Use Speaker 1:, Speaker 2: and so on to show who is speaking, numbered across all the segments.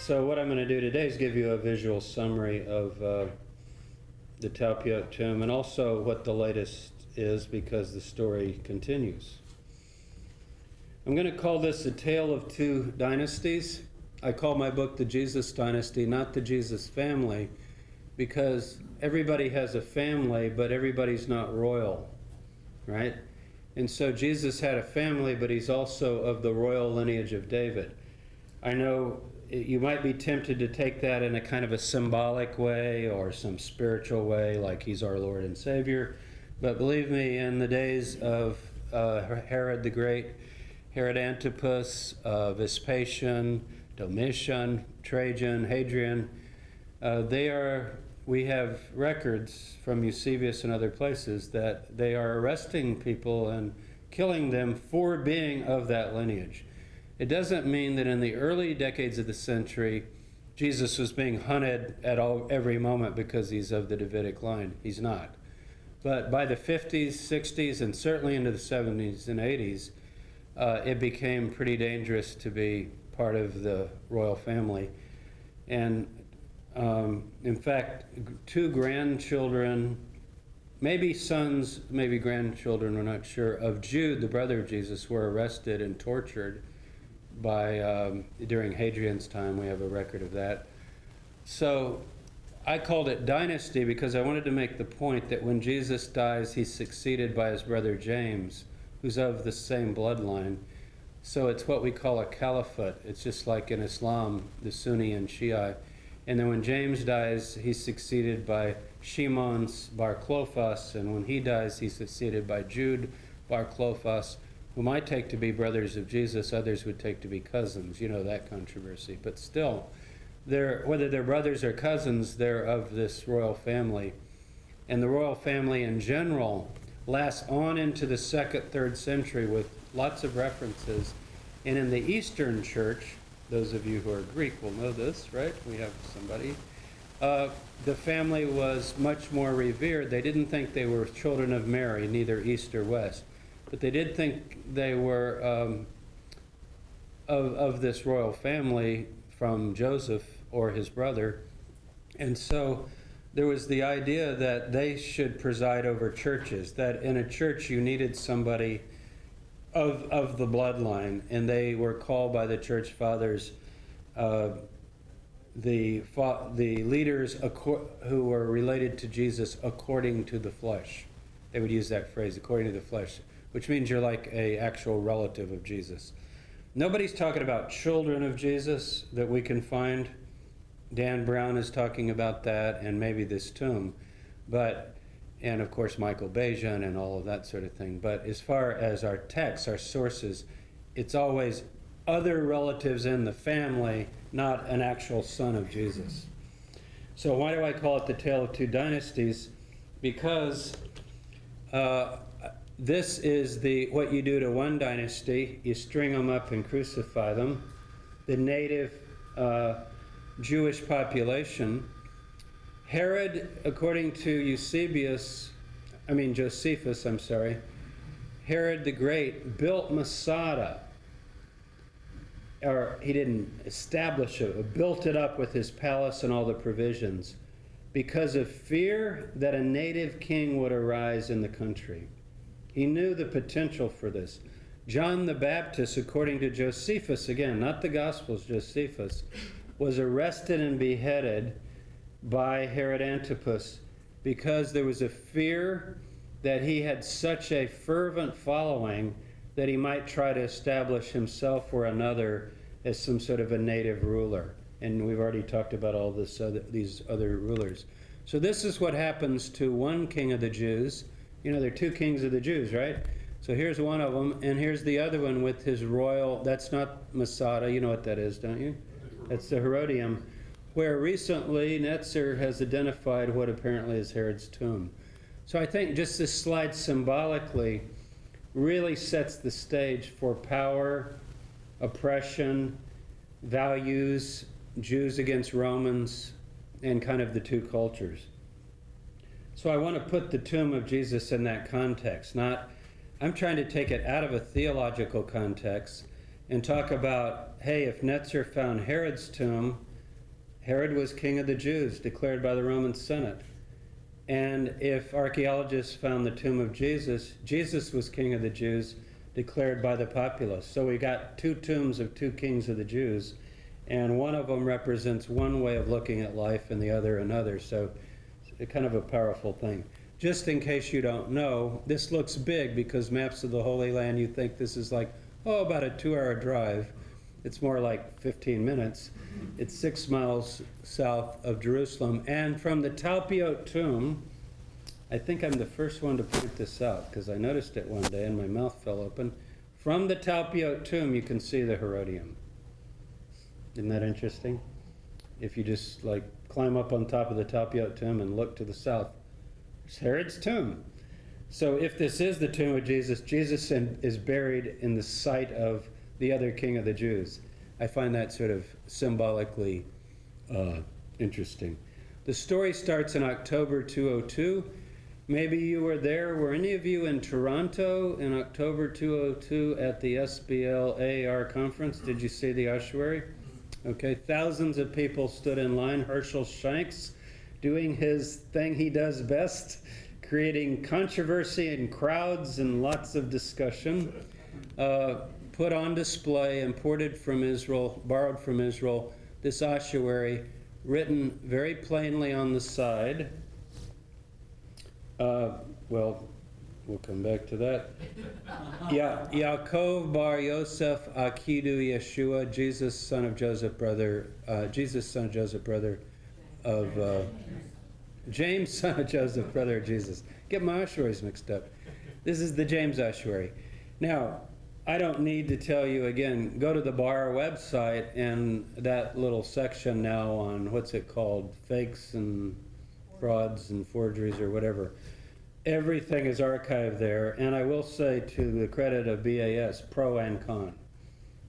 Speaker 1: So what I'm going to do today is give you a visual summary of the Talpiot tomb and also what the latest is, because the story continues. I'm going to call this a tale of two dynasties. I call my book the Jesus Dynasty, not the Jesus family, because everybody has a family, but everybody's not royal, right? And so Jesus had a family, but he's also of the royal lineage of David. I know you might be tempted to take that in a kind of a symbolic way or some spiritual way, like he's our Lord and Savior. But believe me, in the days of Herod the Great, Herod Antipas, Vespasian, Domitian, Trajan, Hadrian, we have records from Eusebius and other places that they are arresting people and killing them for being of that lineage. It doesn't mean that in the early decades of the century, Jesus was being hunted at every moment because he's of the Davidic line. He's not. But by the 50s, 60s, and certainly into the 70s and 80s, it became pretty dangerous to be part of the royal family. And in fact, two grandchildren, maybe sons, maybe grandchildren, we're not sure, of Jude, the brother of Jesus, were arrested and tortured during Hadrian's time. We have a record of that. So I called it dynasty because I wanted to make the point that when Jesus dies, he's succeeded by his brother James, who's of the same bloodline. So it's what we call a caliphate. It's just like in Islam, the Sunni and Shia. And then when James dies, he's succeeded by Shimon bar Clopas, and when he dies, he's succeeded by Jude bar Clopas, whom I take to be brothers of Jesus, others would take to be cousins. You know that controversy. But still, whether they're brothers or cousins, they're of this royal family. And the royal family in general lasts on into the 2nd, 3rd century with lots of references. And in the Eastern Church, those of you who are Greek will know this, right? We have somebody. The family was much more revered. They didn't think they were children of Mary, neither East or West. But they did think they were of this royal family from Joseph or his brother. And so there was the idea that they should preside over churches, that in a church you needed somebody of the bloodline, and they were called by the church fathers the leaders who were related to Jesus according to the flesh. They would use that phrase, according to the flesh, which means you're like a actual relative of Jesus. Nobody's talking about children of Jesus that we can find. Dan Brown is talking about that, and maybe this tomb, and of course Michael Bajan and all of that sort of thing. But as far as our texts, our sources, it's always other relatives in the family, not an actual son of Jesus. So why do I call it the Tale of Two Dynasties? Because this is what you do to one dynasty. You string them up and crucify them. The native Jewish population. Herod, according to Josephus, Herod the Great built Masada, or he didn't establish it, but built it up with his palace and all the provisions because of fear that a native king would arise in the country. He knew the potential for this. John the Baptist, according to Josephus, again, not the Gospels, Josephus, was arrested and beheaded by Herod Antipas because there was a fear that he had such a fervent following that he might try to establish himself or another as some sort of a native ruler. And we've already talked about all these other rulers. So this is what happens to one king of the Jews. You know, there are two kings of the Jews, right? So here's one of them, and here's the other one with his royal, that's not Masada, you know what that is, don't you? That's the Herodium, where recently Netzer has identified what apparently is Herod's tomb. So I think just this slide symbolically really sets the stage for power, oppression, values, Jews against Romans, and kind of the two cultures. So I want to put the tomb of Jesus in that context. I'm trying to take it out of a theological context and talk about, hey, if Netzer found Herod's tomb, Herod was king of the Jews, declared by the Roman Senate. And if archaeologists found the tomb of Jesus, Jesus was king of the Jews, declared by the populace. So we got two tombs of two kings of the Jews, and one of them represents one way of looking at life and the other another. So it's kind of a powerful thing. Just in case you don't know, this looks big because maps of the Holy Land, you think this is like, oh, about a 2-hour drive. It's more like 15 minutes. It's 6 miles south of Jerusalem. And from the Talpiot tomb, I think I'm the first one to point this out because I noticed it one day and my mouth fell open. From the Talpiot tomb, you can see the Herodium. Isn't that interesting? If you just like climb up on top of the Talpiot tomb and look to the south, it's Herod's tomb. So if this is the tomb of Jesus, Jesus is buried in the site of the other king of the Jews. I find that sort of symbolically interesting. The story starts in October 202. Maybe you were there. Were any of you in Toronto in October 202 at the SBLAR conference? Did you see the ossuary? Okay, thousands of people stood in line. Herschel Shanks doing his thing he does best, creating controversy and crowds and lots of discussion. Put on display, imported from Israel, borrowed from Israel, this ossuary, written very plainly on the side. Well, we'll come back to that. Yaakov bar Yosef Akidu Yeshua, Jesus son of Joseph, brother of James son of Joseph, brother of Jesus. Get my ossuaries mixed up. This is the James ossuary. Now, I don't need to tell you again, go to the bar website and that little section now on, what's it called, fakes and frauds and forgeries or whatever. Everything is archived there, and I will say to the credit of BAS, pro and con.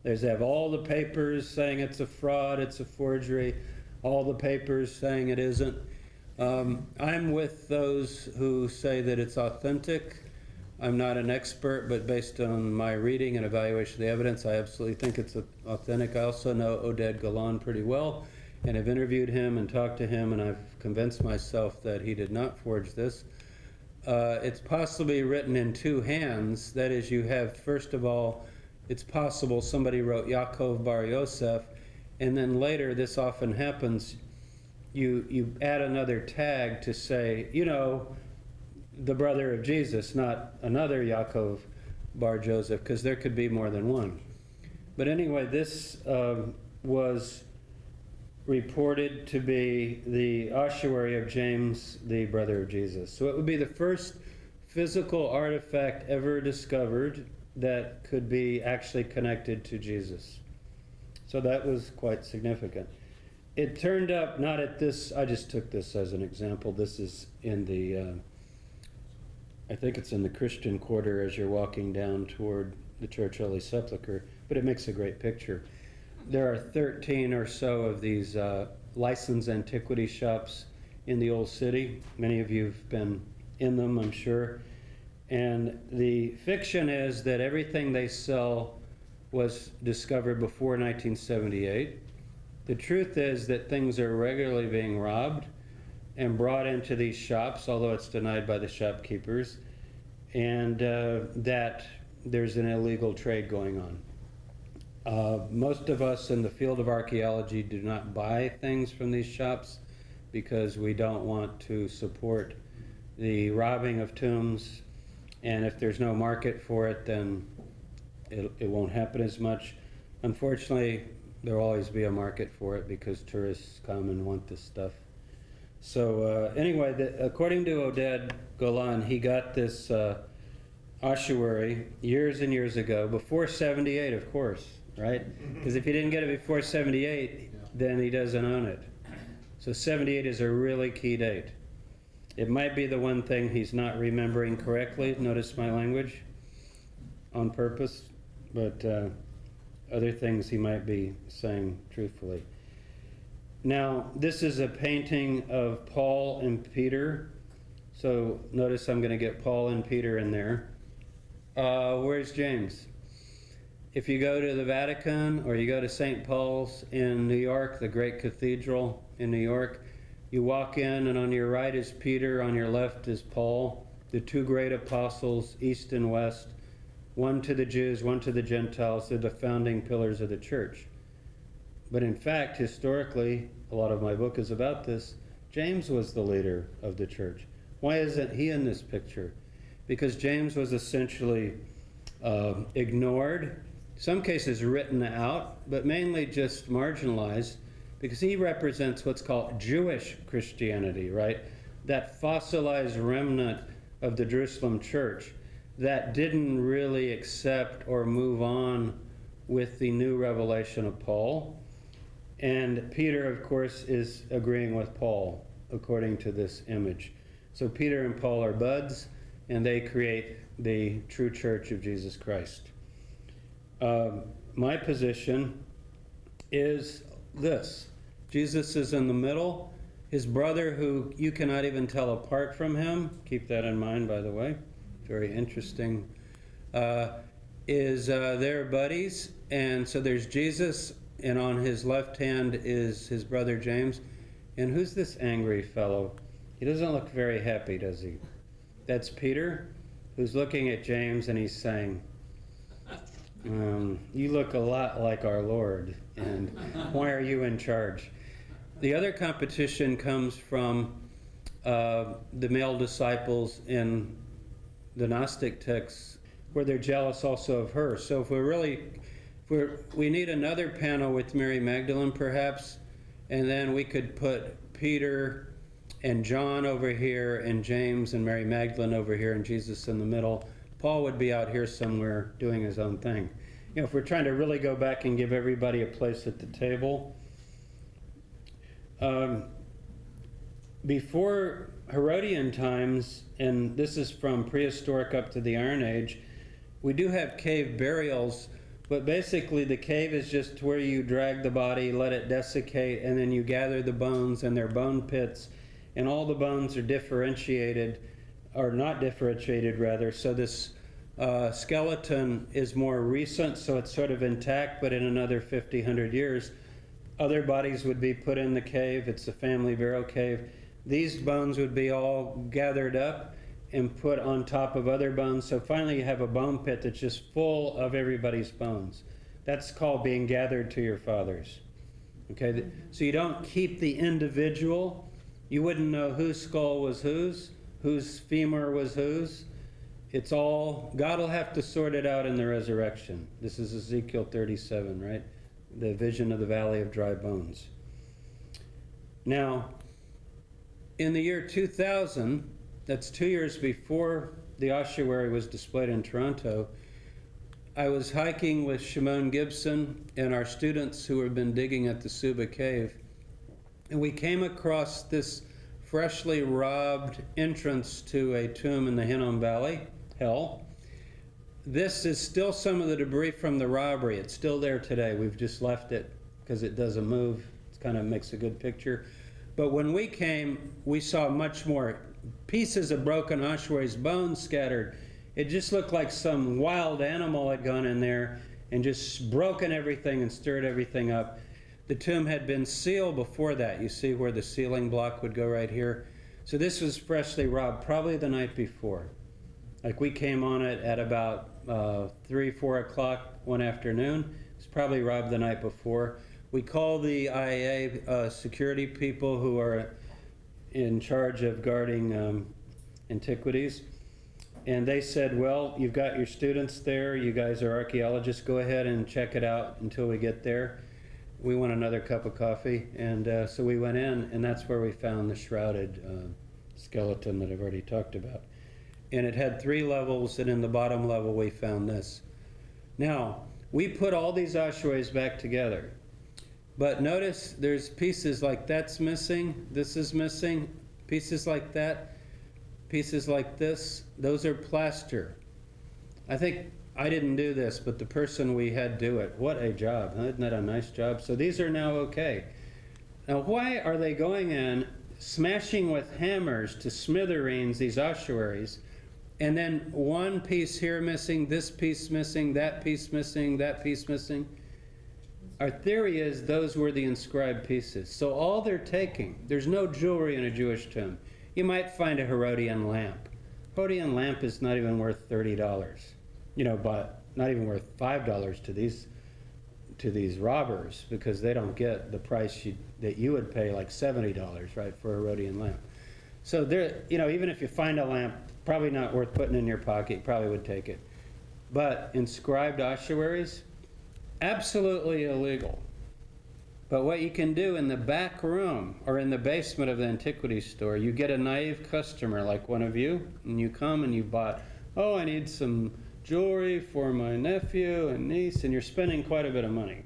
Speaker 1: They have all the papers saying it's a fraud, it's a forgery, all the papers saying it isn't. I'm with those who say that it's authentic. I'm not an expert, but based on my reading and evaluation of the evidence, I absolutely think it's authentic. I also know Oded Golan pretty well, and have interviewed him and talked to him, and I've convinced myself that he did not forge this. It's possibly written in two hands. That is, you have, first of all, it's possible somebody wrote Yaakov bar Yosef, and then later, this often happens, you add another tag to say, you know, the brother of Jesus, not another Yaakov bar Joseph, because there could be more than one. But anyway, this was reported to be the ossuary of James, the brother of Jesus. So it would be the first physical artifact ever discovered that could be actually connected to Jesus. So that was quite significant. It turned up not at this, I just took this as an example. This is in the, I think it's in the Christian Quarter as you're walking down toward the Church Holy Sepulchre, but it makes a great picture. There are 13 or so of these licensed antiquity shops in the old city. Many of you have been in them, I'm sure. And the fiction is that everything they sell was discovered before 1978. The truth is that things are regularly being robbed and brought into these shops, although it's denied by the shopkeepers, and that there's an illegal trade going on. Most of us in the field of archaeology do not buy things from these shops because we don't want to support the robbing of tombs, and if there's no market for it, then it won't happen as much. Unfortunately, there will always be a market for it because tourists come and want this stuff. So anyway, according to Oded Golan, he got this ossuary years and years ago, before 78, of course, right? Because if he didn't get it before 78, then he doesn't own it. So 78 is a really key date. It might be the one thing he's not remembering correctly, notice my language, on purpose, but other things he might be saying truthfully. Now, this is a painting of Paul and Peter. So notice I'm going to get Paul and Peter in there. Where's James? If you go to the Vatican or you go to St. Paul's in New York, the great cathedral in New York, you walk in and on your right is Peter, on your left is Paul, the two great apostles, East and West, one to the Jews, one to the Gentiles. They're the founding pillars of the church. But in fact, historically, a lot of my book is about this, James was the leader of the church. Why isn't he in this picture? Because James was essentially ignored, some cases written out, but mainly just marginalized, because he represents what's called Jewish Christianity, right? That fossilized remnant of the Jerusalem church that didn't really accept or move on with the new revelation of Paul. And Peter, of course, is agreeing with Paul, according to this image. So Peter and Paul are buds, and they create the true church of Jesus Christ. My position is this. Jesus is in the middle. His brother, who you cannot even tell apart from him, keep that in mind, by the way, very interesting, is their buddies. And so there's Jesus, and on his left hand is his brother James. And who's this angry fellow? He doesn't look very happy, does he? That's Peter, who's looking at James and he's saying, you look a lot like our Lord, and why are you in charge? The other competition comes from the male disciples in the Gnostic texts, where they're jealous also of her. So we need another panel with Mary Magdalene perhaps, and then we could put Peter and John over here, and James and Mary Magdalene over here, and Jesus in the middle. Paul would be out here somewhere doing his own thing. You know, if we're trying to really go back and give everybody a place at the table. Before Herodian times, and this is from prehistoric up to the Iron Age, we do have cave burials, but basically the cave is just where you drag the body, let it desiccate, and then you gather the bones, and they're bone pits, and all the bones are differentiated, or not differentiated rather, so this skeleton is more recent, so it's sort of intact, but in another 50, 100 years, other bodies would be put in the cave. It's a family burial cave. These bones would be all gathered up and put on top of other bones, so finally you have a bone pit that's just full of everybody's bones. That's called being gathered to your fathers. Okay, so you don't keep the individual. You wouldn't know whose skull was whose femur was whose. It's all, God will have to sort it out in the resurrection. This is Ezekiel 37, right? The vision of the valley of dry bones. Now, in the year 2000, that's 2 years before the ossuary was displayed in Toronto, I was hiking with Shimon Gibson and our students who had been digging at the Suba Cave, and we came across this freshly robbed entrance to a tomb in the Hinnom Valley, Hell. This is still some of the debris from the robbery. It's still there today. We've just left it because it doesn't move. It kind of makes a good picture. But when we came, we saw much more pieces of broken ossuary's bones scattered. It just looked like some wild animal had gone in there and just broken everything and stirred everything up. The tomb had been sealed before that. You see where the sealing block would go right here. So this was freshly robbed, probably the night before. Like we came on it at about 3, 4 o'clock one afternoon. It's probably robbed the night before. We called the IAA security people who are in charge of guarding antiquities. And they said, well, you've got your students there. You guys are archaeologists. Go ahead and check it out until we get there. We want another cup of coffee. And so we went in, and that's where we found the shrouded skeleton that I've already talked about. And it had 3 levels, and in the bottom level we found this. Now, we put all these ossuaries back together. But notice there's pieces like that's missing, this is missing, pieces like that, pieces like this. Those are plaster. I think I didn't do this, but the person we had do it. What a job. Isn't that a nice job? So these are now okay. Now, why are they going in, smashing with hammers to smithereens these ossuaries, And then one piece here missing, this piece missing, that piece missing, that piece missing. Our theory is those were the inscribed pieces. So all they're taking, there's no jewelry in a Jewish tomb. You might find a Herodian lamp. Herodian lamp is not even worth $30, but not even worth $5 to these robbers, because they don't get the price that you would pay, like $70, right, for a Herodian lamp. So there, even if you find a lamp, probably not worth putting in your pocket, you probably would take it. But inscribed ossuaries, absolutely illegal. But what you can do in the back room or in the basement of the antiquities store, you get a naive customer like one of you, and you come and you bought, I need some jewelry for my nephew and niece, and you're spending quite a bit of money.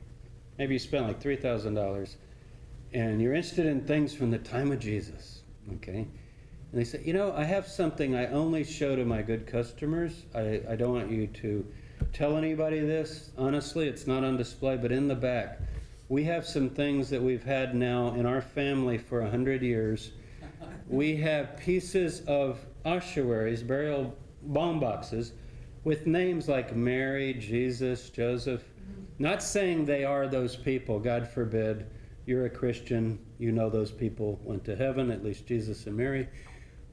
Speaker 1: Maybe you spent like $3,000, and you're interested in things from the time of Jesus, okay? And they say, I have something I only show to my good customers. I don't want you to tell anybody this. Honestly, it's not on display, but in the back, we have some things that we've had now in our family for 100 years. We have pieces of ossuaries, burial bone boxes, with names like Mary, Jesus, Joseph. Not saying they are those people, God forbid. You're a Christian, those people went to heaven, at least Jesus and Mary.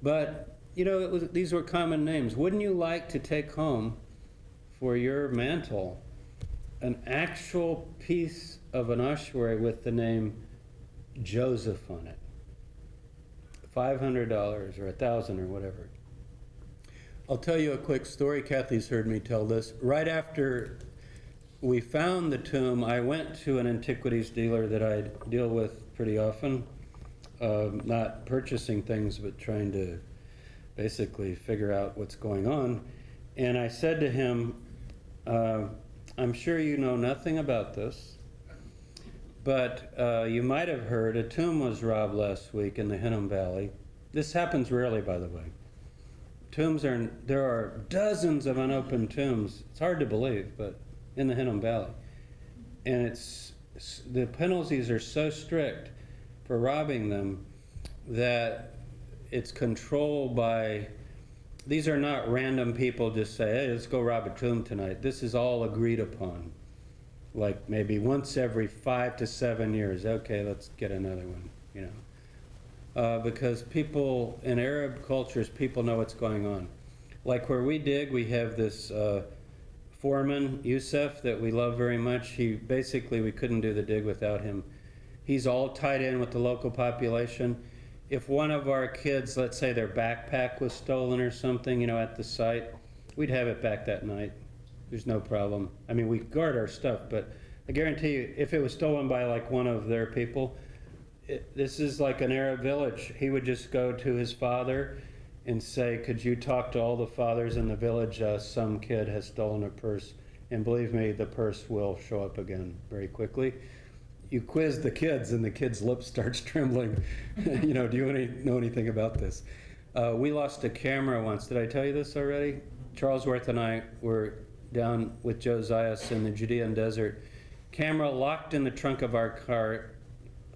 Speaker 1: But, these were common names. Wouldn't you like to take home for your mantle an actual piece of an ossuary with the name Joseph on it? $500 or $1,000 or whatever. I'll tell you a quick story. Kathy's heard me tell this. Right after we found the tomb, I went to an antiquities dealer that I deal with pretty often. Not purchasing things, but trying to basically figure out what's going on. And I said to him, I'm sure you know nothing about this, but you might have heard a tomb was robbed last week in the Hinnom Valley. This happens rarely, by the way. There are dozens of unopened tombs. It's hard to believe, but in the Hinnom Valley. And the penalties are so strict for robbing them that it's controlled by, these are not random people just say, hey, let's go rob a tomb tonight. This is all agreed upon. Like maybe once every 5 to 7 years, okay, let's get another one, because people, in Arab cultures, people know what's going on. Like where we dig, we have this foreman, Yusuf, that we love very much. We couldn't do the dig without him. He's all tied in with the local population. If one of our kids, let's say their backpack was stolen or something, at the site, we'd have it back that night. There's no problem. I mean, we guard our stuff, but I guarantee you, if it was stolen by like one of their people, this is like an Arab village. He would just go to his father and say, could you talk to all the fathers in the village? Some kid has stolen a purse. And believe me, the purse will show up again very quickly. You quiz the kids and the kid's lip starts trembling. Do you know anything about this? We lost a camera once. Did I tell you this already? Charles Worth and I were down with Josias in the Judean desert. Camera locked in the trunk of our car,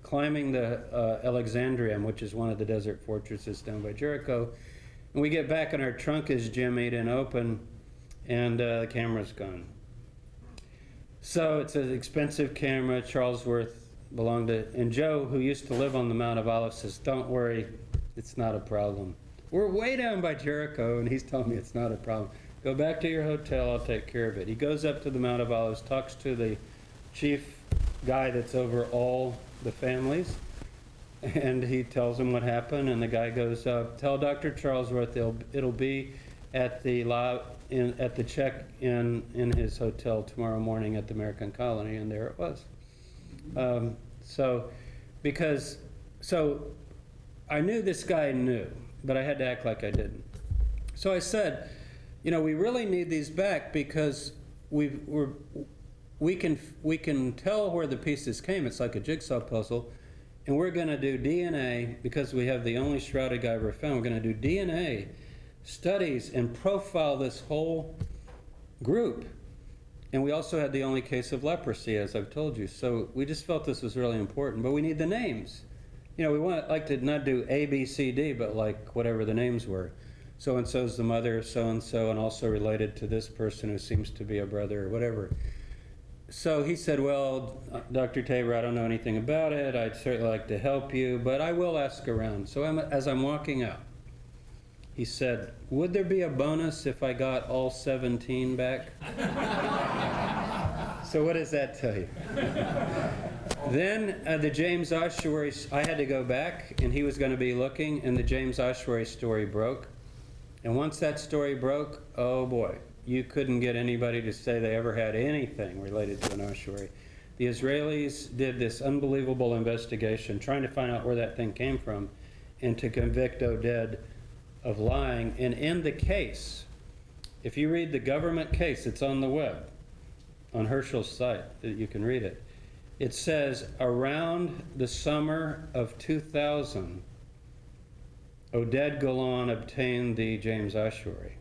Speaker 1: climbing the Alexandrium, which is one of the desert fortresses down by Jericho. And we get back and our trunk is jimmied and open, and the camera's gone. So it's an expensive camera. Charles Worth belonged to, and Joe, who used to live on the Mount of Olives, says, don't worry, it's not a problem. We're way down by Jericho, and he's telling me it's not a problem. Go back to your hotel, I'll take care of it. He goes up to the Mount of Olives, talks to the chief guy that's over all the families, and he tells him what happened, and the guy goes, tell Dr. Charles Worth it'll be at the check-in in his hotel tomorrow morning at the American Colony, and there it was. So I knew this guy knew, but I had to act like I didn't. So I said, we really need these back because we can tell where the pieces came. It's like a jigsaw puzzle, and we're going to do DNA because we have the only shrouded guy ever found. We're going to do DNA studies and profile this whole group. And we also had the only case of leprosy, as I've told you. So we just felt this was really important, but we need the names. We want like to not do A, B, C, D, but like whatever the names were. so-and-so's the mother of so-and-so and also related to this person who seems to be a brother or whatever. So he said, well, Dr. Tabor, I don't know anything about it. I'd certainly like to help you, but I will ask around. So as I'm walking out, he said, would there be a bonus if I got all 17 back? So what does that tell you? Then the James Ossuary, I had to go back, and he was going to be looking, and the James Ossuary story broke. And once that story broke, oh boy, you couldn't get anybody to say they ever had anything related to an ossuary. The Israelis did this unbelievable investigation, trying to find out where that thing came from, and to convict Oded of lying and end the case. If you read the government case, it's on the web, on Herschel's site, you can read it. It says, around the summer of 2000, Oded Golan obtained the James Ossuary.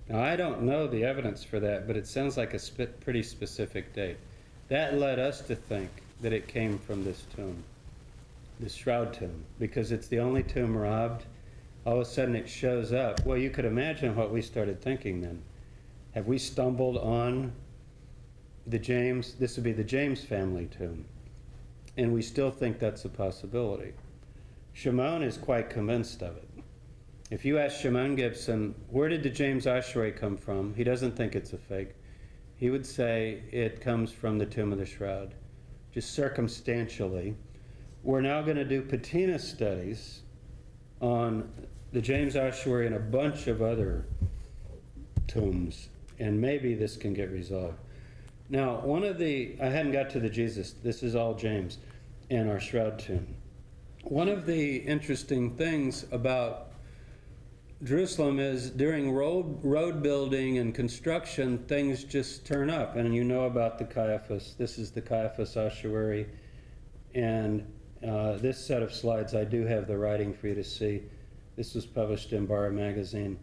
Speaker 1: Now, I don't know the evidence for that, but it sounds like a pretty specific date. That led us to think that it came from this tomb, this shroud tomb, because it's the only tomb robbed. All of a sudden it shows up. Well, you could imagine what we started thinking then. Have we stumbled on the James, this would be the James family tomb, and we still think that's a possibility. Shimon is quite convinced of it. If you ask Shimon Gibson, where did the James Ossuary come from? He doesn't think it's a fake. He would say it comes from the Tomb of the Shroud, just circumstantially. We're now going to do patina studies on the James Ossuary and a bunch of other tombs, and maybe this can get resolved. Now, I hadn't got to the Jesus, this is all James, and our shroud tomb. One of the interesting things about Jerusalem is during road building and construction, things just turn up. And you know about the Caiaphas. This is the Caiaphas Ossuary. And this set of slides, I do have the writing for you to see. This was published in Bara magazine.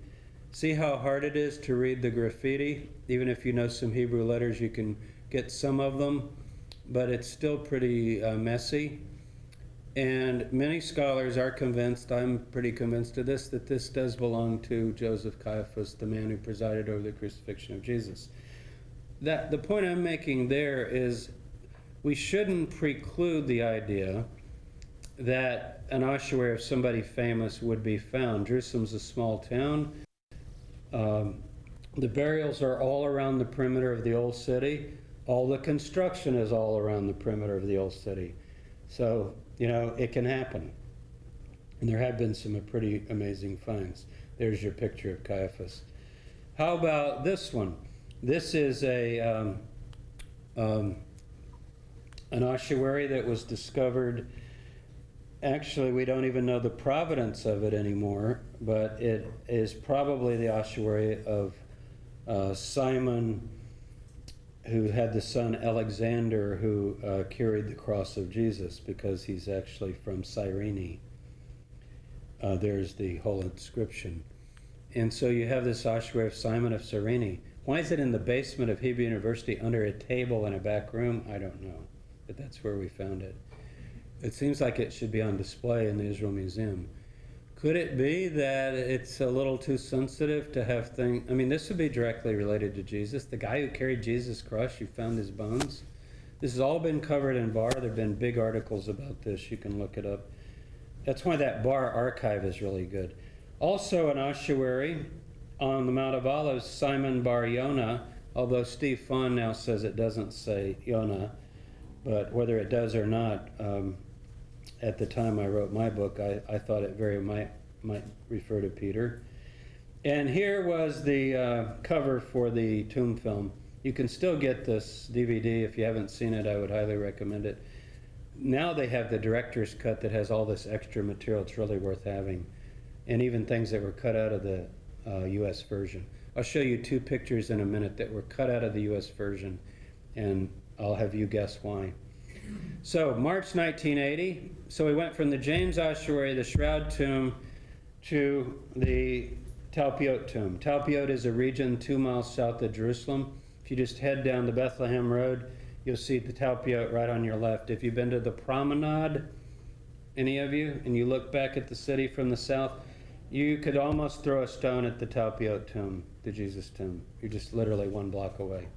Speaker 1: See how hard it is to read the graffiti? Even if you know some Hebrew letters, you can get some of them, but it's still pretty messy. And many scholars are convinced, I'm pretty convinced of this, that this does belong to Joseph Caiaphas, the man who presided over the crucifixion of Jesus. The point I'm making there is we shouldn't preclude the idea that an ossuary of somebody famous would be found. Jerusalem's a small town. The burials are all around the perimeter of the old city. All the construction is all around the perimeter of the old city. So, you know, it can happen. And there have been some pretty amazing finds. There's your picture of Caiaphas. How about this one? This is an ossuary that was discovered. Actually, we don't even know the provenance of it anymore, but it is probably the ossuary of Simon, who had the son Alexander, who carried the cross of Jesus, because he's actually from Cyrene. There's the whole inscription. And so you have this ossuary of Simon of Cyrene. Why is it in the basement of Hebrew University under a table in a back room? I don't know, but that's where we found it. It seems like it should be on display in the Israel Museum. Could it be that it's a little too sensitive to have things? I mean, this would be directly related to Jesus. The guy who carried Jesus' cross, you found his bones. This has all been covered in Bar. There have been big articles about this. You can look it up. That's why that Bar archive is really good. Also an ossuary on the Mount of Olives, Simon Bar Yonah, although Steve Fawn now says it doesn't say Yonah, but whether it does or not, at the time I wrote my book, I thought it very might refer to Peter. And here was the cover for the tomb film. You can still get this DVD. If you haven't seen it, I would highly recommend it. Now they have the director's cut that has all this extra material. It's really worth having. And even things that were cut out of the US version. I'll show you two pictures in a minute that were cut out of the US version, and I'll have you guess why. So, March 1980, so we went from the James Ossuary, the Shroud Tomb, to the Talpiot Tomb. Talpiot is a region 2 miles south of Jerusalem. If you just head down the Bethlehem Road, you'll see the Talpiot right on your left. If you've been to the Promenade, any of you, and you look back at the city from the south, You could almost throw a stone at the Talpiot tomb, the Jesus tomb. You're just literally 1 block away.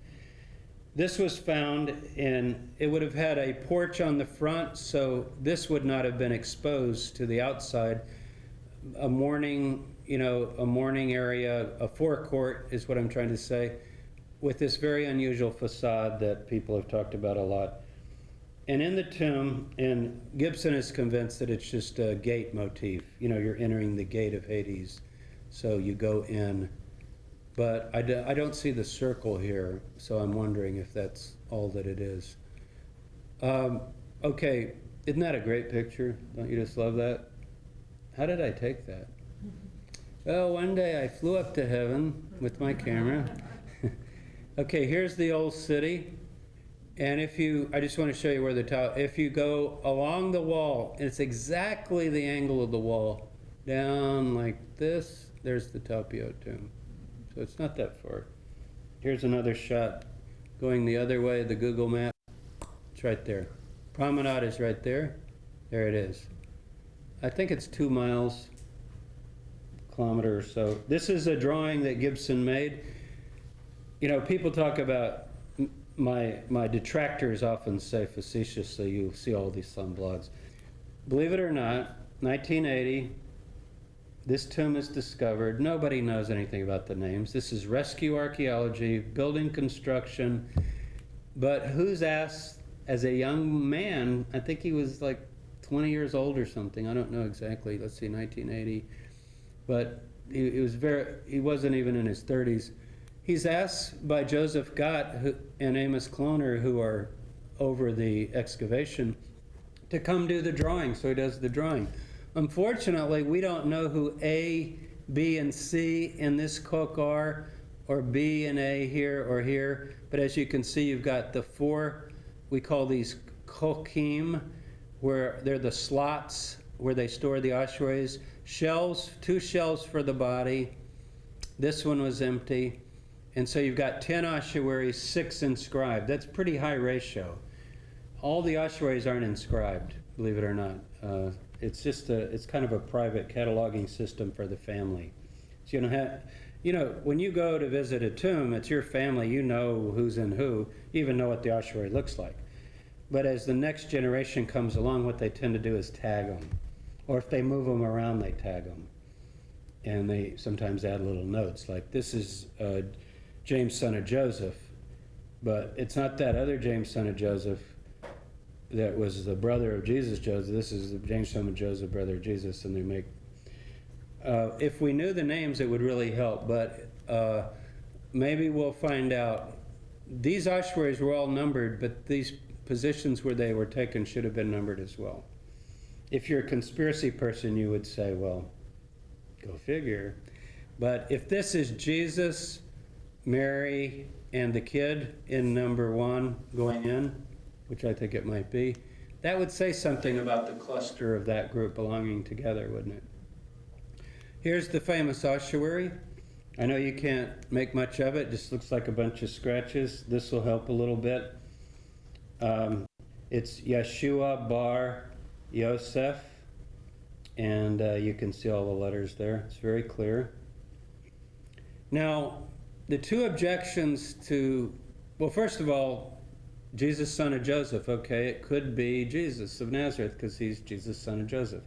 Speaker 1: This was found in, it would have had a porch on the front, so this would not have been exposed to the outside. A mourning area, a forecourt is what I'm trying to say, with this very unusual facade that people have talked about a lot. And in the tomb, and Gibson is convinced that it's just a gate motif. You're entering the gate of Hades, so you go in. But I don't see the circle here, so I'm wondering if that's all that it is. Okay, isn't that a great picture? Don't you just love that? How did I take that? Well, one day I flew up to heaven with my camera. Okay, here's the old city. And I just want to show you where the tower, if you go along the wall, it's exactly the angle of the wall, down like this, there's the Talpiot tomb. So it's not that far. Here's another shot going the other way, the Google map. It's right there. Promenade is right there. There it is. I think it's 2 miles, kilometer or so. This is a drawing that Gibson made. People talk about, my detractors often say facetiously, you see all these some blogs. Believe it or not, 1980, this tomb is discovered. Nobody knows anything about the names. This is rescue archaeology, building construction. But who's asked, as a young man, I think he was like 20 years old or something. I don't know exactly. Let's see, 1980. But he wasn't even in his 30s. He's asked by Joseph Gott and Amos Kloner, who are over the excavation, to come do the drawing, so he does the drawing. Unfortunately, we don't know who A, B, and C in this koch are, or B and A here or here, but as you can see, you've got the 4, we call these kochim, where they're the slots where they store the ossuaries. Shelves, 2 shelves for the body. This one was empty. And so you've got 10 ossuaries, 6 inscribed. That's pretty high ratio. All the ossuaries aren't inscribed, believe it or not. It's kind of a private cataloging system for the family. So when you go to visit a tomb, it's your family, you know who's in who, you even know what the ossuary looks like. But as the next generation comes along, what they tend to do is tag them. Or if they move them around, they tag them. And they sometimes add little notes, like this is James, son of Joseph, but it's not that other James, son of Joseph that was the brother of Jesus, Joseph. This is the James, son of Joseph, brother of Jesus, and they make... if we knew the names, it would really help, but maybe we'll find out. These ossuaries were all numbered, but these positions where they were taken should have been numbered as well. If you're a conspiracy person, you would say, well, go figure. But if this is Jesus, Mary, and the kid in number 1 going in, which I think it might be, that would say something about the cluster of that group belonging together, wouldn't it? Here's the famous ossuary. I know you can't make much of it, just looks like a bunch of scratches. This will help a little bit. It's Yeshua Bar Yosef, and you can see all the letters there. It's very clear. Now, the 2 objections to, well, first of all, Jesus, son of Joseph. Okay, it could be Jesus of Nazareth because he's Jesus, son of Joseph.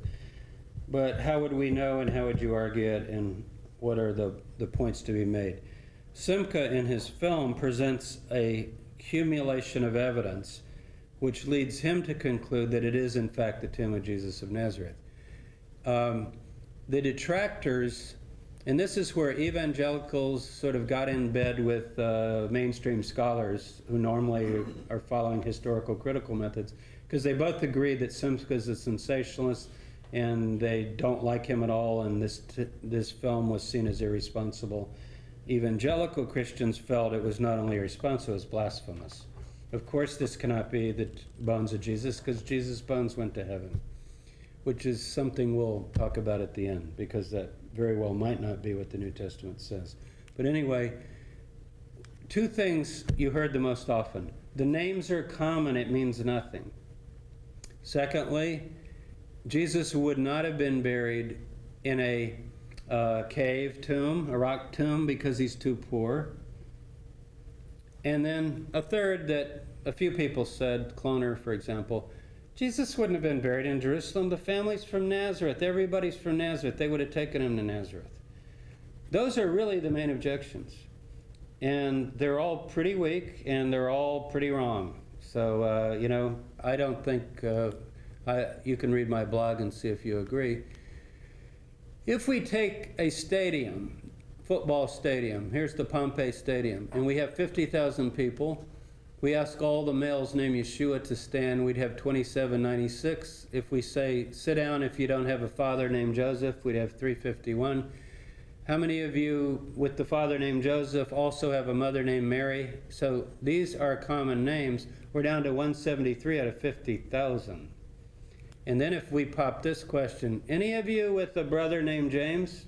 Speaker 1: But how would we know, and how would you argue it, and what are the points to be made? Simca, in his film, presents a accumulation of evidence which leads him to conclude that it is, in fact, the tomb of Jesus of Nazareth. The detractors, and this is where evangelicals sort of got in bed with mainstream scholars who normally are following historical critical methods, because they both agree that Simca is a sensationalist and they don't like him at all, and this film was seen as irresponsible. Evangelical Christians felt it was not only irresponsible, it was blasphemous. Of course, this cannot be the bones of Jesus, because Jesus' bones went to heaven, which is something we'll talk about at the end, because that very well might not be what the New Testament says. But anyway, 2 things you heard the most often. The names are common, it means nothing. Secondly, Jesus would not have been buried in a cave tomb, a rock tomb, because he's too poor. And then a third that a few people said, Cloner, for example, Jesus wouldn't have been buried in Jerusalem. The family's from Nazareth. Everybody's from Nazareth. They would have taken him to Nazareth. Those are really the main objections. And they're all pretty weak, and they're all pretty wrong. So, I don't think, you can read my blog and see if you agree. If we take a stadium, football stadium, here's the Pompey Stadium, and we have 50,000 people, we ask all the males named Yeshua to stand, we'd have 2796. If we say, sit down if you don't have a father named Joseph, we'd have 351. How many of you with the father named Joseph also have a mother named Mary? So these are common names. We're down to 173 out of 50,000. And then if we pop this question, any of you with a brother named James?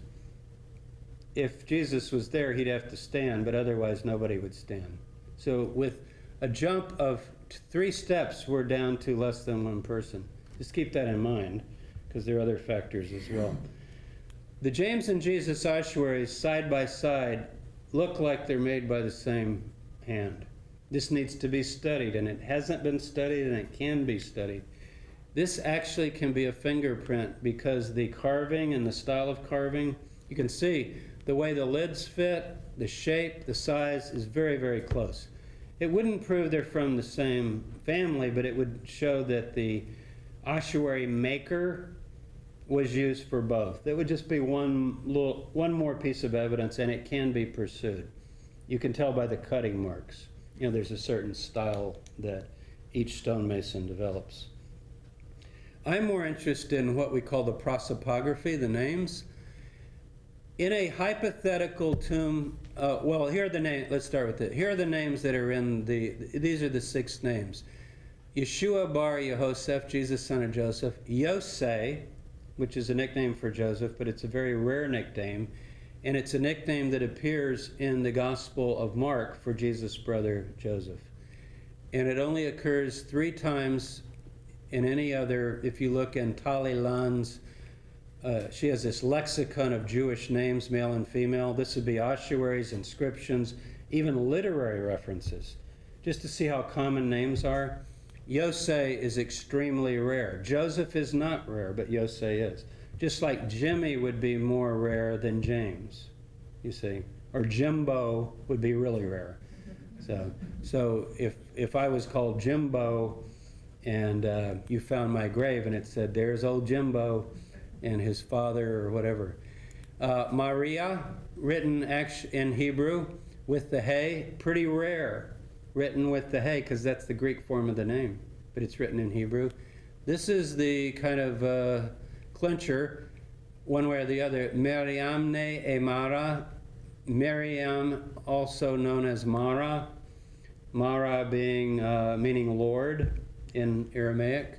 Speaker 1: If Jesus was there, he'd have to stand, but otherwise nobody would stand. So with a jump of 3 steps, we're down to less than 1 person. Just keep that in mind, because there are other factors as well. The James and Jesus ossuaries side by side look like they're made by the same hand. This needs to be studied, and it hasn't been studied, and it can be studied. This actually can be a fingerprint because the carving and the style of carving, you can see the way the lids fit, the shape, the size is very, very close. It wouldn't prove they're from the same family, but it would show that the ossuary maker was used for both. It would just be one more piece of evidence, and it can be pursued. You can tell by the cutting marks. There's a certain style that each stonemason develops. I'm more interested in what we call the prosopography, the names. In a hypothetical tomb, here are the names, let's start with it. Here are the names that are in these are the 6 names. Yeshua bar Yehoseph, Jesus son of Joseph. Yosei, which is a nickname for Joseph, but it's a very rare nickname, and it's a nickname that appears in the Gospel of Mark for Jesus' brother Joseph. And it only occurs 3 times in any other. If you look in Tali Lan's, she has this lexicon of Jewish names, male and female. This would be ossuaries, inscriptions, even literary references, just to see how common names are. Yosei is extremely rare. Joseph is not rare, but Yosei is. Just like Jimmy would be more rare than James, you see. Or Jimbo would be really rare. So if I was called Jimbo and you found my grave and it said, there's old Jimbo and his father or whatever. Maria, written in Hebrew with the hay, pretty rare. Written with the hay, because that's the Greek form of the name, but it's written in Hebrew. This is the kind of clincher, one way or the other. Miriamne Emara, Miriam, also known as Mara, Mara being meaning Lord in Aramaic,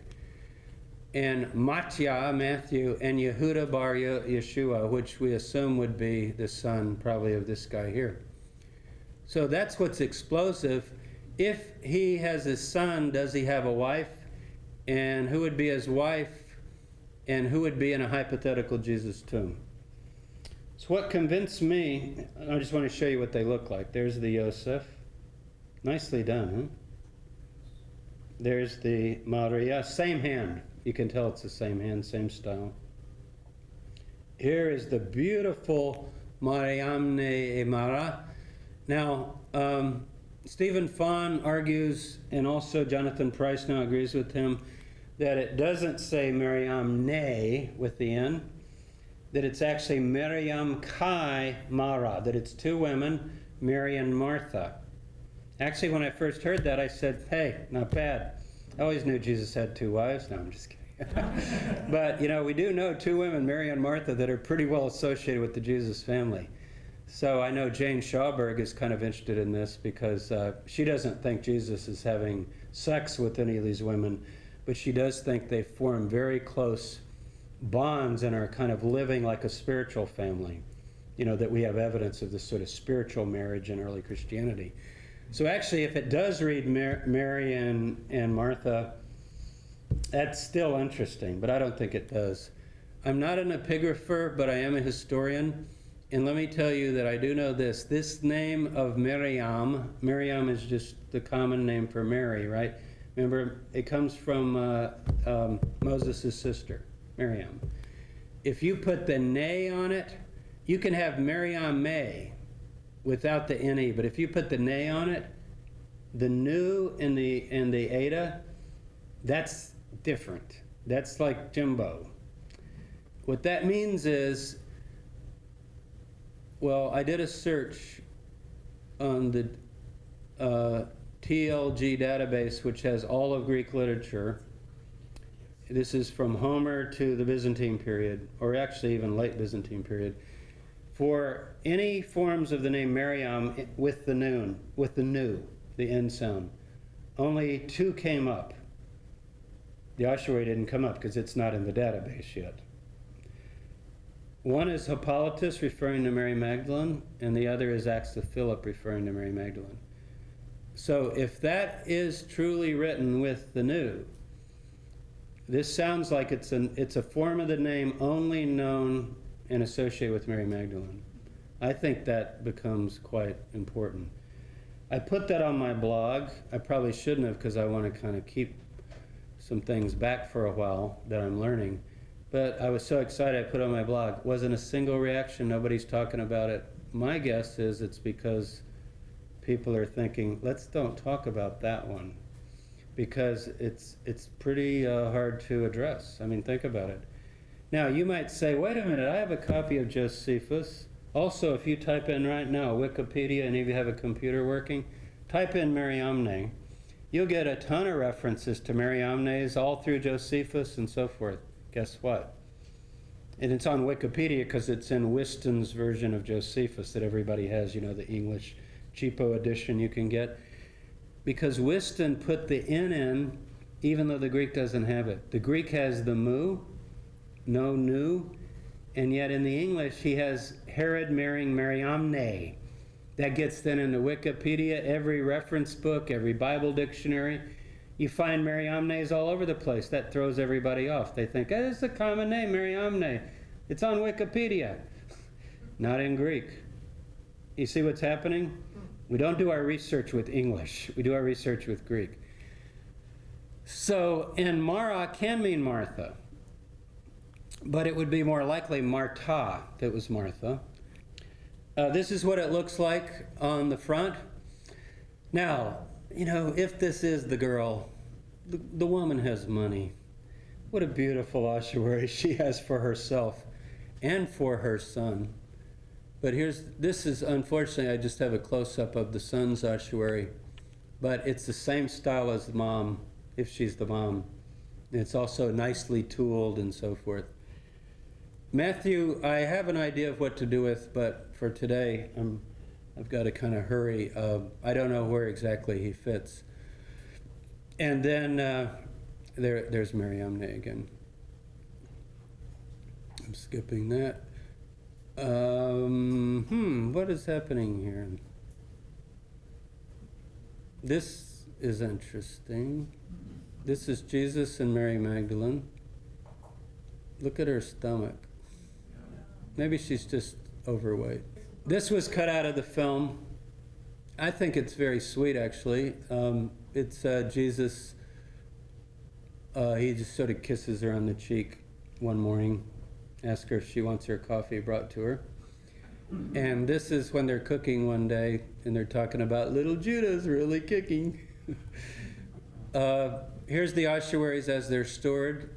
Speaker 1: and Matthew, and Yehuda bar Yeshua, which we assume would be the son probably of this guy here. So that's what's explosive. If he has a son, does he have a wife? And who would be his wife? And who would be in a hypothetical Jesus tomb? So what convinced me, I just want to show you what they look like. There's the Yosef. Nicely done, huh? There's the Maria. Same hand. You can tell it's the same hand, same style. Here is the beautiful Mariamne Emara. Now, Stephen Fawn argues, and also Jonathan Price now agrees with him, that it doesn't say Mariamne with the N, that it's actually Miriam Kai Mara, that it's 2 women, Mary and Martha. Actually, when I first heard that, I said, hey, not bad. I always knew Jesus had 2 wives. No, I'm just kidding. But, we do know 2 women, Mary and Martha, that are pretty well associated with the Jesus family. So I know Jane Schauberg is kind of interested in this because she doesn't think Jesus is having sex with any of these women, but she does think they form very close bonds and are kind of living like a spiritual family. That we have evidence of this sort of spiritual marriage in early Christianity. So actually, if it does read Mary and Martha, that's still interesting, but I don't think it does. I'm not an epigrapher, but I am a historian. And let me tell you that I do know this. This name of Miriam is just the common name for Mary, right? Remember, it comes from Moses' sister, Miriam. If you put the nay on it, you can have Miriam May without the NE, but if you put the nay on it, the nu and the eta, that's different. That's like Jimbo. What that means is, well, I did a search on the TLG database, which has all of Greek literature. This is from Homer to the Byzantine period, or actually even late Byzantine period. For any forms of the name Miriam with the nu, the end sound, only 2 came up. The ossuary didn't come up because it's not in the database yet. One is Hippolytus, referring to Mary Magdalene, and the other is Acts of Philip, referring to Mary Magdalene. So if that is truly written with the nu, this sounds like it's a form of the name only known and associated with Mary Magdalene. I think that becomes quite important. I put that on my blog. I probably shouldn't have, because I want to kind of keep some things back for a while that I'm learning. But I was so excited I put it on my blog. Wasn't a single reaction. Nobody's talking about it. My guess is it's because people are thinking, let's don't talk about that one, because it's pretty hard to address. I mean, think about it. Now, you might say, wait a minute, I have a copy of Josephus. Also, if you type in right now, Wikipedia, and if you have a computer working, type in Mariamne. You'll get a ton of references to Mariamnes all through Josephus and so forth. Guess what? And it's on Wikipedia because it's in Whiston's version of Josephus that everybody has, you know, the English cheapo edition you can get. Because Whiston put the N in, even though the Greek doesn't have it. The Greek has the mu, no nu, and yet in the English he has Herod marrying Mariamne. That gets then into Wikipedia, every reference book, every Bible dictionary. You find Mariamnes all over the place. That throws everybody off. They think, oh, it's a common name, Mariamne. It's on Wikipedia. Not in Greek. You see what's happening? We don't do our research with English. We do our research with Greek. So, and Mara can mean Martha. But it would be more likely Martha that was Martha. This is what it looks like on the front. Now, you know, if this is the girl, the woman has money. What a beautiful ossuary she has for herself and for her son. But this is, unfortunately, I just have a close-up of the son's ossuary, but it's the same style as the mom, if she's the mom. It's also nicely tooled and so forth. Matthew, I have an idea of what to do with, but for today, I've got to kind of hurry. I don't know where exactly he fits. And then there's Mariamne again. I'm skipping that. What is happening here? This is interesting. This is Jesus and Mary Magdalene. Look at her stomach. Maybe she's just overweight. This was cut out of the film. I think it's very sweet, actually. It's Jesus. He just sort of kisses her on the cheek one morning, asks her if she wants her coffee brought to her. And this is when they're cooking one day, and they're talking about little Judah's really kicking. Here's the ossuaries as they're stored.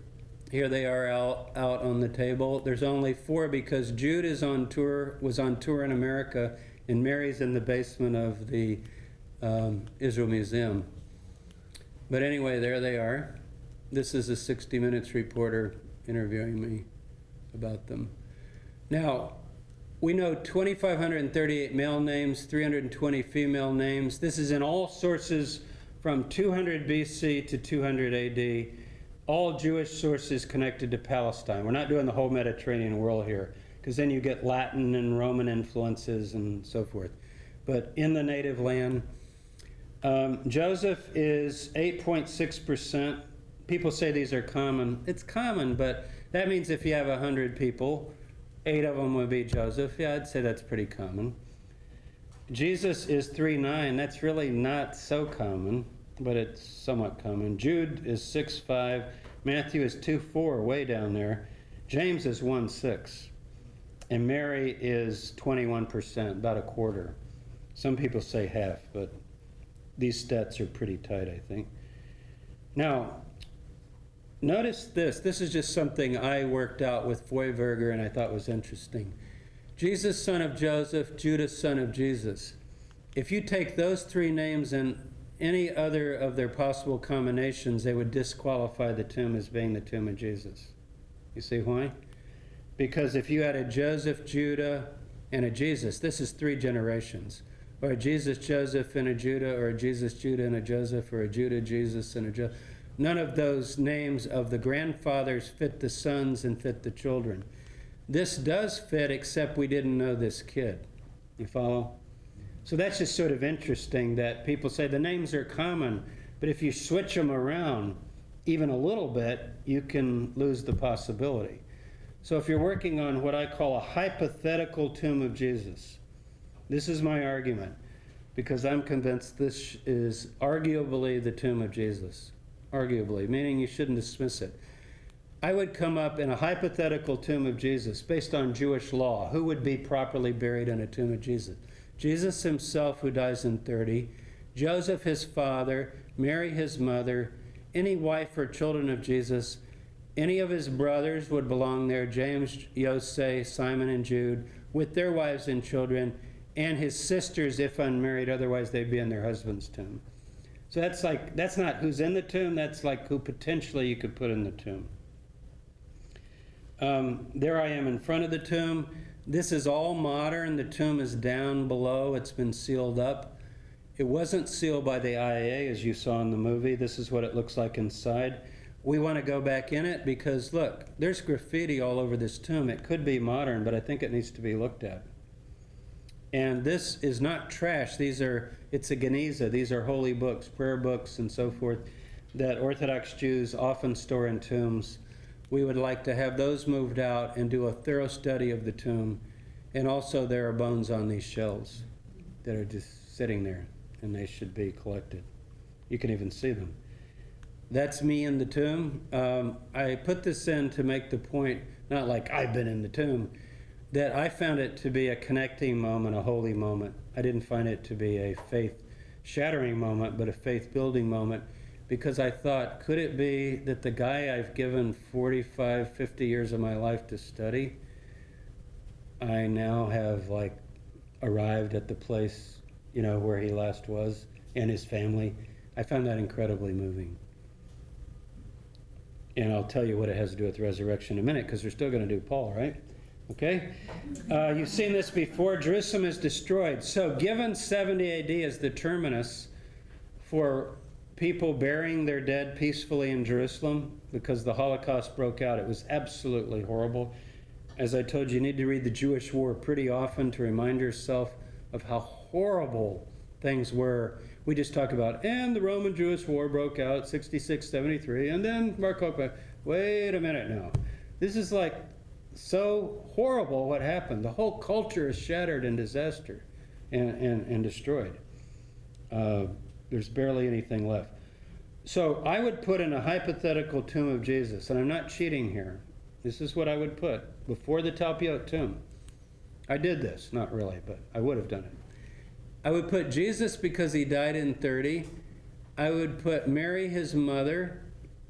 Speaker 1: Here they are out on the table. There's only 4 because Jude was on tour in America, and Mary's in the basement of the Israel Museum. But anyway, there they are. This is a 60 Minutes reporter interviewing me about them. Now, we know 2,538 male names, 320 female names. This is in all sources from 200 BC to 200 AD. All Jewish sources connected to Palestine. We're not doing the whole Mediterranean world here, because then you get Latin and Roman influences and so forth. But in the native land, Joseph is 8.6%. People say these are common. It's common, but That means if you have 100 people, 8 of them would be Joseph. Yeah, I'd say that's pretty common. Jesus is 3'9". That's really not so common, but it's somewhat common. Jude is 6'5". Matthew is 2'4", way down there. James is 1'6". And Mary is 21%, about a quarter. Some people say half, but these stats are pretty tight, I think. Now, notice this. This is just something I worked out with Feuerberger and I thought was interesting. Jesus, son of Joseph, Judas, son of Jesus. If you take those 3 names and any other of their possible combinations, they would disqualify the tomb as being the tomb of Jesus. You see why? Because if you had a Joseph, Judah, and a Jesus, this is 3 generations. Or a Jesus, Joseph, and a Judah, or a Jesus, Judah, and a Joseph, or a Judah, Jesus, and a Joseph. None of those names of the grandfathers fit the sons and fit the children. This does fit, except we didn't know this kid. You follow? So that's just sort of interesting that people say the names are common, but if you switch them around even a little bit, you can lose the possibility. So if you're working on what I call a hypothetical tomb of Jesus, this is my argument, because I'm convinced this is arguably the tomb of Jesus. Arguably, meaning you shouldn't dismiss it. I would come up in a hypothetical tomb of Jesus based on Jewish law. Who would be properly buried in a tomb of Jesus? Jesus himself, who dies in 30, Joseph his father, Mary his mother, any wife or children of Jesus, any of his brothers would belong there, James, Jose, Simon, and Jude, with their wives and children, and his sisters if unmarried, otherwise they'd be in their husband's tomb. So that's not who's in the tomb, that's like who potentially you could put in the tomb. There I am in front of the tomb. This is all modern. The tomb is down below. It's been sealed up. It wasn't sealed by the IAA, as you saw in the movie. This is what it looks like inside. We want to go back in it because, look, there's graffiti all over this tomb. It could be modern, but I think it needs to be looked at. And this is not trash. It's a Geniza. These are holy books, prayer books, and so forth, that Orthodox Jews often store in tombs. We would like to have those moved out and do a thorough study of the tomb. And also there are bones on these shelves that are just sitting there, and they should be collected. You can even see them. That's me in the tomb. I put this in to make the point, not like I've been in the tomb, that I found it to be a connecting moment, a holy moment. I didn't find it to be a faith-shattering moment, but a faith-building moment, because I thought, could it be that the guy I've given 45, 50 years of my life to study, I now have arrived at the place, where he last was, and his family. I found that incredibly moving. And I'll tell you what it has to do with resurrection in a minute, because we're still going to do Paul, right? Okay? You've seen this before. Jerusalem is destroyed. So given 70 AD as the terminus for people burying their dead peacefully in Jerusalem, because the Holocaust broke out, it was absolutely horrible. As I told you need to read the Jewish War pretty often to remind yourself of how horrible things were. We just talk about, and the Roman-Jewish War broke out, 66, 73, and then Bar Kokhba. Wait a minute now. This is so horrible what happened. The whole culture is shattered in disaster and destroyed. There's barely anything left. So I would put in a hypothetical tomb of Jesus, and I'm not cheating here. This is what I would put before the Talpiot tomb. I did this, not really, but I would have done it. I would put Jesus because he died in 30. I would put Mary, his mother,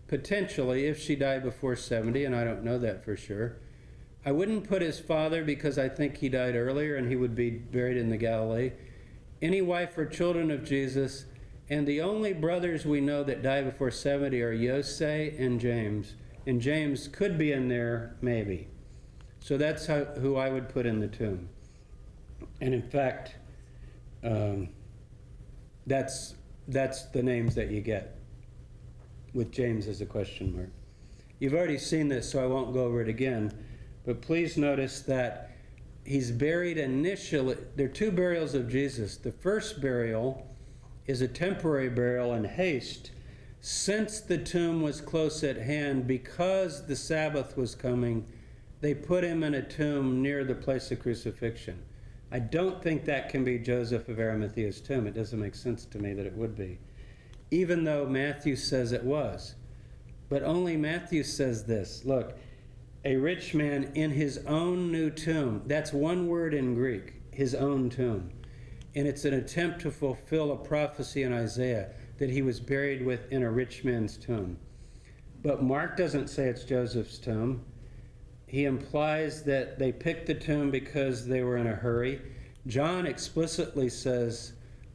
Speaker 1: potentially, if she died before 70, and I don't know that for sure. I wouldn't put his father because I think he died earlier and he would be buried in the Galilee. Any wife or children of Jesus, and the only brothers we know that died before 70 are Jose and James. And James could be in there, maybe. So that's who I would put in the tomb. And in fact, that's the names that you get, with James as a question mark. You've already seen this, so I won't go over it again. But please notice that he's buried initially. There are 2 burials of Jesus. The first burial is a temporary burial in haste, Since the tomb was close at hand, because the Sabbath was coming, they put him in a tomb near the place of crucifixion. I don't think that can be Joseph of Arimathea's tomb. It doesn't make sense to me that it would be, even though Matthew says it was. But only Matthew says this. Look, a rich man in his own new tomb. That's one word in Greek, his own tomb. And it's an attempt to fulfill a prophecy in Isaiah that he was buried in a rich man's tomb. But Mark doesn't say it's Joseph's tomb. He implies that they picked the tomb because they were in a hurry. John explicitly says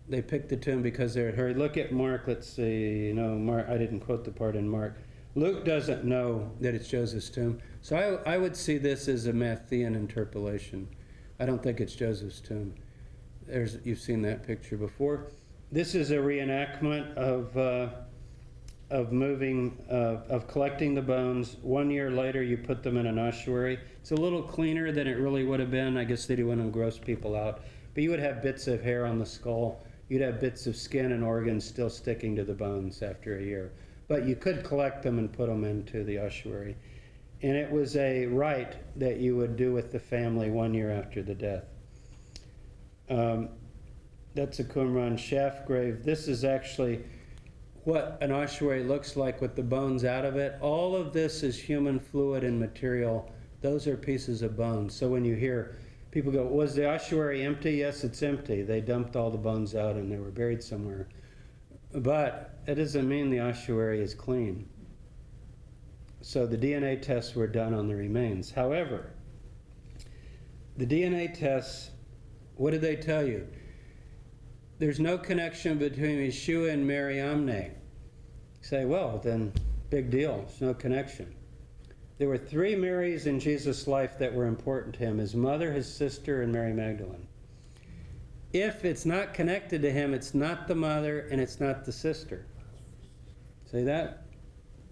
Speaker 1: they picked the tomb because they were in a hurry. Look at Mark. Let's see. No, Mark. I didn't quote the part in Mark. Luke doesn't know that it's Joseph's tomb. So I would see this as a Matthean interpolation. I don't think it's Joseph's tomb. You've seen that picture before. This is a reenactment of collecting the bones. 1 year later, you put them in an ossuary. It's a little cleaner than it really would have been. I guess they didn't want to gross people out. But you would have bits of hair on the skull. You'd have bits of skin and organs still sticking to the bones after a year. But you could collect them and put them into the ossuary. And it was a rite that you would do with the family 1 year after the death. That's a Qumran shaft grave. This is actually what an ossuary looks like with the bones out of it. All of this is human fluid and material. Those are pieces of bones. So when you hear people go, was the ossuary empty? Yes, it's empty. They dumped all the bones out and they were buried somewhere. But it doesn't mean the ossuary is clean. So the DNA tests were done on the remains. However, the DNA tests, what did they tell you? There's no connection between Yeshua and Mariamne. You say, well, then big deal. There's no connection. There were 3 Marys in Jesus' life that were important to him: his mother, his sister, and Mary Magdalene. If it's not connected to him, it's not the mother and it's not the sister. See that?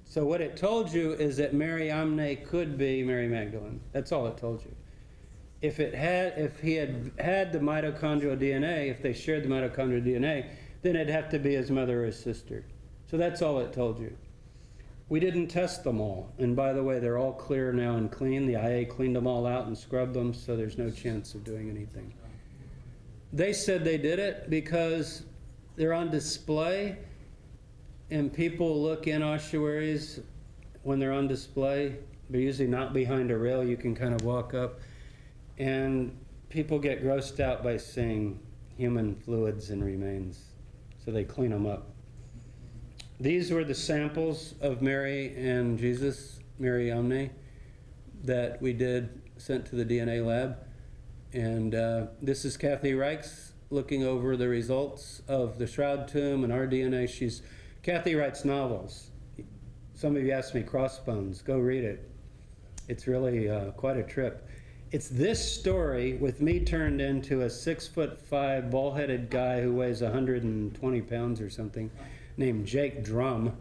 Speaker 1: So what it told you is that Mariamne could be Mary Magdalene. That's all it told you. If he had the mitochondrial DNA, if they shared the mitochondrial DNA, then it'd have to be his mother or his sister. So that's all it told you. We didn't test them all. And by the way, they're all clear now and clean. The IA cleaned them all out and scrubbed them, so there's no chance of doing anything. They said they did it because they're on display, and people look in ossuaries when they're on display. They're usually not behind a rail. You can kind of walk up. And people get grossed out by seeing human fluids and remains, so they clean them up. These were the samples of Mary and Jesus, Mariamne, that we sent to the DNA lab. And this is Kathy Reichs looking over the results of the shroud tomb and our DNA. Kathy writes novels. Some of you asked me Crossbones. Go read it. It's really quite a trip. It's this story with me turned into a 6'5" bald-headed guy who weighs 120 pounds or something, named Jake Drum.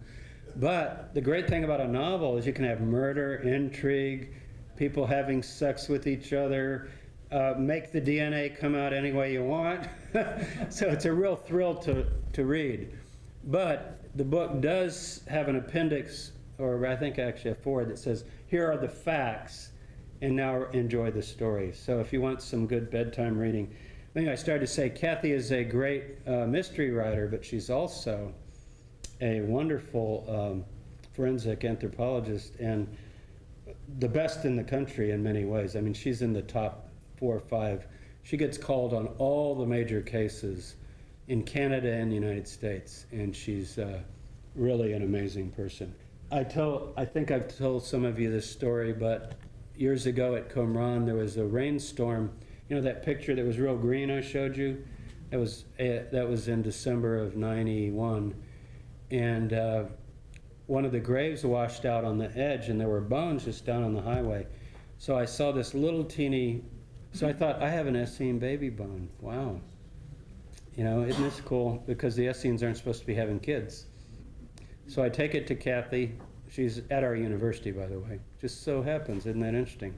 Speaker 1: But the great thing about a novel is you can have murder, intrigue, people having sex with each other, make the DNA come out any way you want. So it's a real thrill to read. But the book does have an appendix, or I think actually a foreword, that says, here are the facts, and now enjoy the story. So if you want some good bedtime reading. Anyway, I started to say Kathy is a great mystery writer, but she's also a wonderful forensic anthropologist and the best in the country in many ways. I mean, she's in the top 4 or 5. She gets called on all the major cases in Canada and the United States, and she's really an amazing person. I think I've told some of you this story, but years ago at Qumran, there was a rainstorm. You know that picture that was real green I showed you? That was in December of '91. And one of the graves washed out on the edge, and there were bones just down on the highway. So I saw this little teeny, so I thought, I have an Essene baby bone. Wow. You know, isn't this cool? Because the Essenes aren't supposed to be having kids. So I take it to Kathy. She's at our university, by the way. Just so happens, isn't that interesting?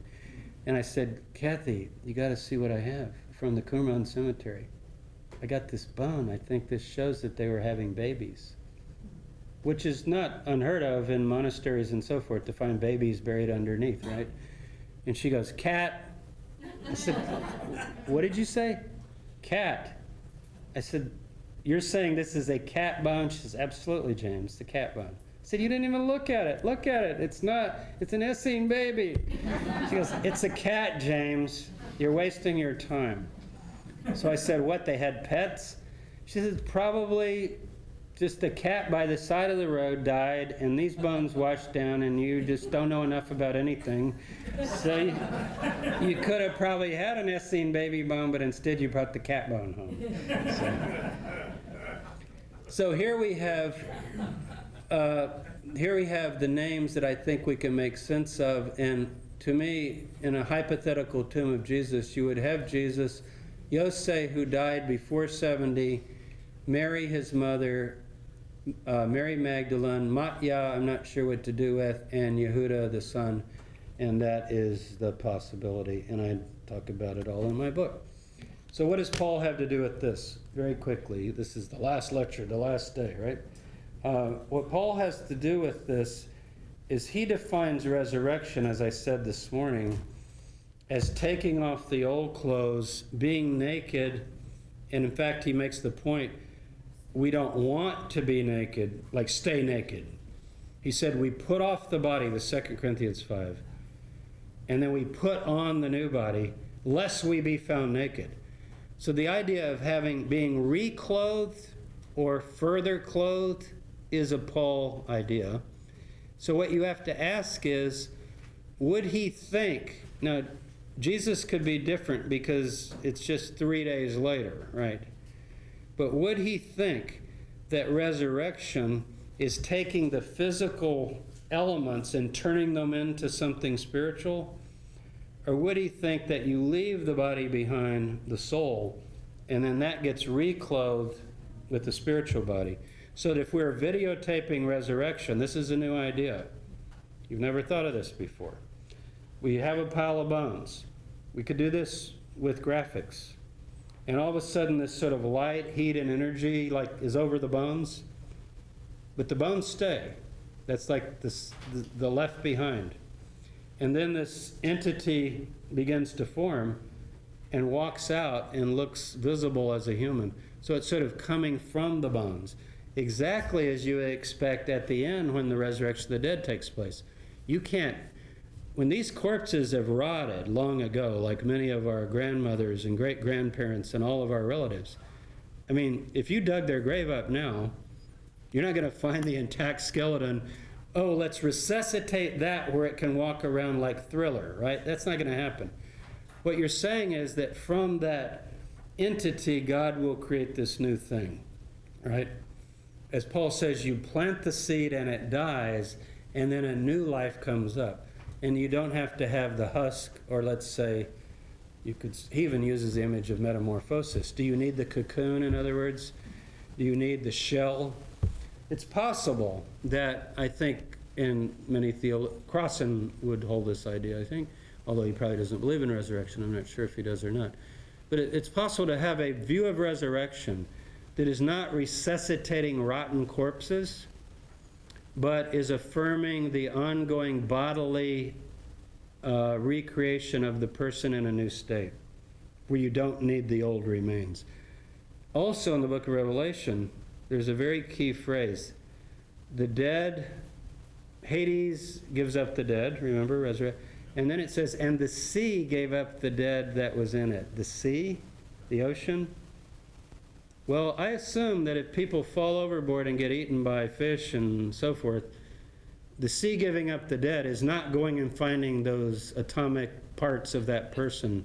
Speaker 1: And I said, Kathy, you got to see what I have from the Qumran cemetery. I got this bone. I think this shows that they were having babies. which is not unheard of in monasteries and so forth, to find babies buried underneath, right? And she goes, cat. I said, what did you say? Cat. I said, you're saying this is a cat bone? She says, absolutely, James, the cat bone. I said, you didn't even look at it. Look at it. It's not. It's an Essene baby. She goes, it's a cat, James. You're wasting your time. So I said, what, they had pets? She said, probably just a cat by the side of the road died, and these bones washed down, and you just don't know enough about anything. So you could have probably had an Essene baby bone, but instead you brought the cat bone home. So here we have the names that I think we can make sense of, and to me, in a hypothetical tomb of Jesus, you would have Jesus, Yosef, who died before 70, Mary, his mother, Mary Magdalene, Matya, I'm not sure what to do with, and Yehuda, the son, and that is the possibility, and I talk about it all in my book. So what does Paul have to do with this? Very quickly, this is the last lecture, the last day, right? What Paul has to do with this is he defines resurrection, as I said this morning, as taking off the old clothes, being naked, and in fact he makes the point, we don't want to be naked, like stay naked. He said we put off the body, the 2 Corinthians 5, and then we put on the new body, lest we be found naked. So the idea of being reclothed or further clothed is a Paul idea. So what you have to ask is, would he think, now Jesus could be different because it's just 3 days later, right? But would he think that resurrection is taking the physical elements and turning them into something spiritual? Or would he think that you leave the body behind, the soul, and then that gets reclothed with the spiritual body? So that if we're videotaping resurrection, this is a new idea. You've never thought of this before. We have a pile of bones. We could do this with graphics. And all of a sudden this sort of light, heat, and energy is over the bones. But the bones stay. That's like the left behind. And then this entity begins to form and walks out and looks visible as a human. So it's sort of coming from the bones, exactly as you expect at the end when the resurrection of the dead takes place. You can't, when these corpses have rotted long ago, like many of our grandmothers and great-grandparents and all of our relatives, I mean, if you dug their grave up now, you're not going to find the intact skeleton. Oh, let's resuscitate that where it can walk around like Thriller, right? That's not going to happen. What you're saying is that from that entity, God will create this new thing, right? As Paul says, you plant the seed and it dies, and then a new life comes up. And you don't have to have the husk, or let's say, he even uses the image of metamorphosis. Do you need the cocoon, in other words? Do you need the shell? It's possible that, I think, in many Crossan would hold this idea, I think, although he probably doesn't believe in resurrection. I'm not sure if he does or not. But it's possible to have a view of resurrection that is not resuscitating rotten corpses, but is affirming the ongoing bodily recreation of the person in a new state, where you don't need the old remains. Also in the book of Revelation, there's a very key phrase. The dead, Hades gives up the dead, remember, resurrect. And then it says, and the sea gave up the dead that was in it. The sea, the ocean. Well, I assume that if people fall overboard and get eaten by fish and so forth, the sea giving up the dead is not going and finding those atomic parts of that person